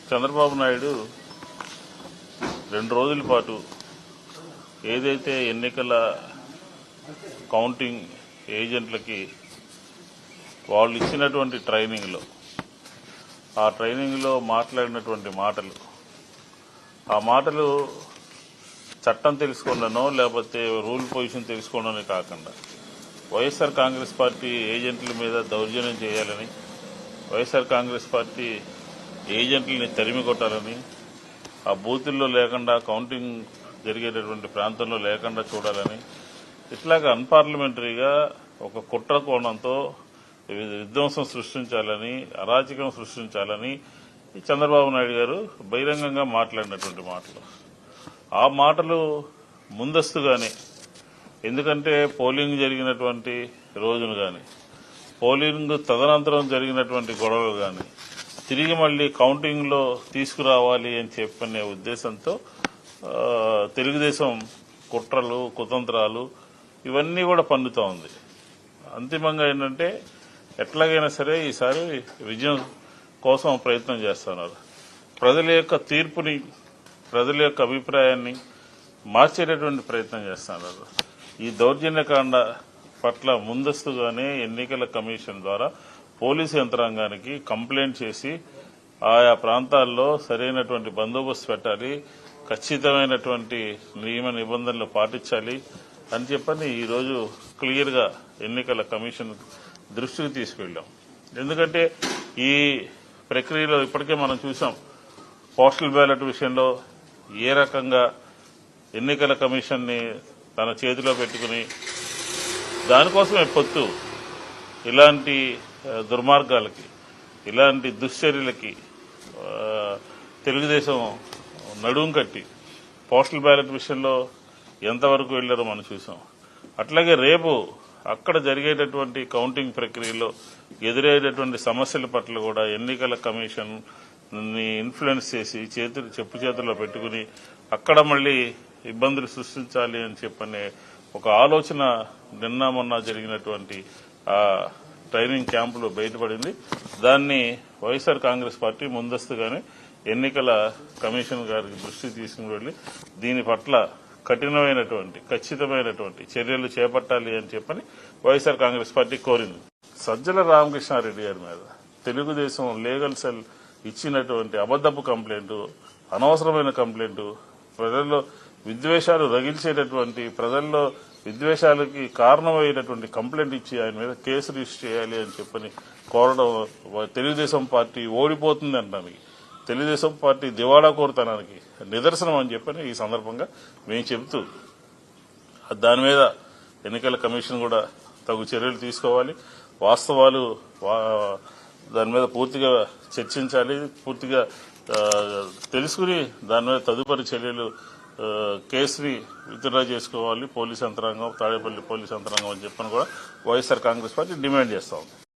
చంద్రబాబు నాయుడు 2 రోజుల పాటు ఏదైతే ఎన్నికల కౌంటింగ్ ఏజెంట్లకి వాళ్ళు ఇచ్చినటువంటి ట్రైనింగ్లో మాట్లాడినటువంటి ఆ మాటలు చట్టం తెలుసుకోవడానో లేకపోతే రూల్ పొజిషన్ తెలుసుకోవడానో కాకుండా వైఎస్ఆర్ కాంగ్రెస్ పార్టీ ఏజెంట్ల మీద దౌర్జన్యం చేయాలని, వైఎస్ఆర్ కాంగ్రెస్ పార్టీ ఏజెంట్లని తరిమి కొట్టాలని, ఆ బూతుల్లో లేకుండా కౌంటింగ్ జరిగేటటువంటి ప్రాంతంలో లేకుండా చూడాలని, ఇట్లాగా అన్పార్లమెంటరీగా ఒక కుట్ర కోణంతో విధ్వంసం సృష్టించాలని, అరాచకం సృష్టించాలని చంద్రబాబు నాయుడు గారు బహిరంగంగా మాట్లాడినటువంటి ఆ మాటలు ముందస్తుగానే, ఎందుకంటే పోలింగ్ జరిగినటువంటి రోజును కానీ, పోలింగ్ తదనంతరం జరిగినటువంటి గొడవలు కానీ తిరిగి మళ్లీ కౌంటింగ్లో తీసుకురావాలి అని చెప్పనే ఉద్దేశంతో తెలుగుదేశం కుట్రలు, కుతంత్రాలు ఇవన్నీ కూడా పన్నుతూ ఉంది. అంతిమంగా ఏంటంటే ఎట్లాగైనా సరే ఈసారి విజయం కోసం ప్రయత్నం చేస్తున్నారు. ప్రజల యొక్క తీర్పుని, ప్రజల యొక్క అభిప్రాయాన్ని మార్చేటటువంటి ప్రయత్నం చేస్తున్నారు. ఈ దౌర్జన్యకాండ పట్ల ముందస్తుగానే ఎన్నికల కమిషన్ ద్వారా పోలీసు యంత్రాంగానికి కంప్లైంట్ చేసి ఆయా ప్రాంతాల్లో సరైనటువంటి బందోబస్తు పెట్టాలి, ఖచ్చితమైనటువంటి నియమ నిబంధనలు పాటించాలి అని చెప్పని ఈరోజు క్లియర్గా ఎన్నికల కమిషన్ దృష్టికి తీసుకెళ్లాం. ఎందుకంటే ఈ ప్రక్రియలో ఇప్పటికే మనం చూసాం, పోస్టల్ బ్యాలెట్ విషయంలో ఏ రకంగా ఎన్నికల కమిషన్ని తన చేతిలో పెట్టుకుని దానికోసమే పొత్తు ఇలాంటి దుర్మార్గాలకి, ఇలాంటి దుశ్చర్యలకి తెలుగుదేశం నడుం కట్టి పోస్టల్ బ్యాలెట్ విషయంలో ఎంతవరకు వెళ్లారో మనం చూసాం. అట్లాగే రేపు అక్కడ జరిగేటటువంటి కౌంటింగ్ ప్రక్రియలో ఎదురయ్యేటటువంటి సమస్యల పట్ల కూడా ఎన్నికల కమిషన్ ని ఇన్ఫ్లుయెన్స్ చేసి చెప్పు చేతుల్లో పెట్టుకుని అక్కడ మళ్లీ ఇబ్బందులు సృష్టించాలి అని చెప్పనే ఒక ఆలోచన నిన్న మొన్న జరిగినటువంటి ఆ ట్రైనింగ్ క్యాంపులో బయటపడింది. దాన్ని వైఎస్ఆర్ కాంగ్రెస్ పార్టీ ముందస్తుగానే ఎన్నికల కమిషన్ గారికి దృష్టికి తీసుకుని వెళ్లి దీని పట్ల కఠినమైనటువంటి, ఖచ్చితమైనటువంటి చర్యలు చేపట్టాలి అని చెప్పని వైఎస్ఆర్ కాంగ్రెస్ పార్టీ కోరింది. సజ్జల రామకృష్ణారెడ్డి గారి మీద తెలుగుదేశం లీగల్ సెల్ ఇచ్చినటువంటి అబద్దపు కంప్లైంట్, అనవసరమైన కంప్లైంట్, ప్రజల్లో విద్వేషాలు రగిల్చేటటువంటి, ప్రజల్లో విద్వేషాలకి కారణమైనటువంటి కంప్లైంట్ ఇచ్చి ఆయన మీద కేసు రిజిస్టర్ చేయాలి అని చెప్పని కోరడం తెలుగుదేశం పార్టీ ఓడిపోతుంది అనడానికి, తెలుగుదేశం పార్టీ దివాళా కోరుతనానికి నిదర్శనం అని చెప్పని ఈ సందర్భంగా మేము చెబుతూ దాని మీద ఎన్నికల కమిషన్ కూడా తగు చర్యలు తీసుకోవాలి, వాస్తవాలు దాని మీద పూర్తిగా చర్చించాలి, పూర్తిగా తెలుసుకుని దాని మీద తదుపరి చర్యలు కేసుని విత్డ్రా చేసుకోవాలి పోలీస్ యంత్రాంగం, తాడేపల్లి పోలీస్ యంత్రాంగం అని చెప్పని కూడా వైఎస్ఆర్ కాంగ్రెస్ పార్టీ డిమాండ్ చేస్తా ఉంది.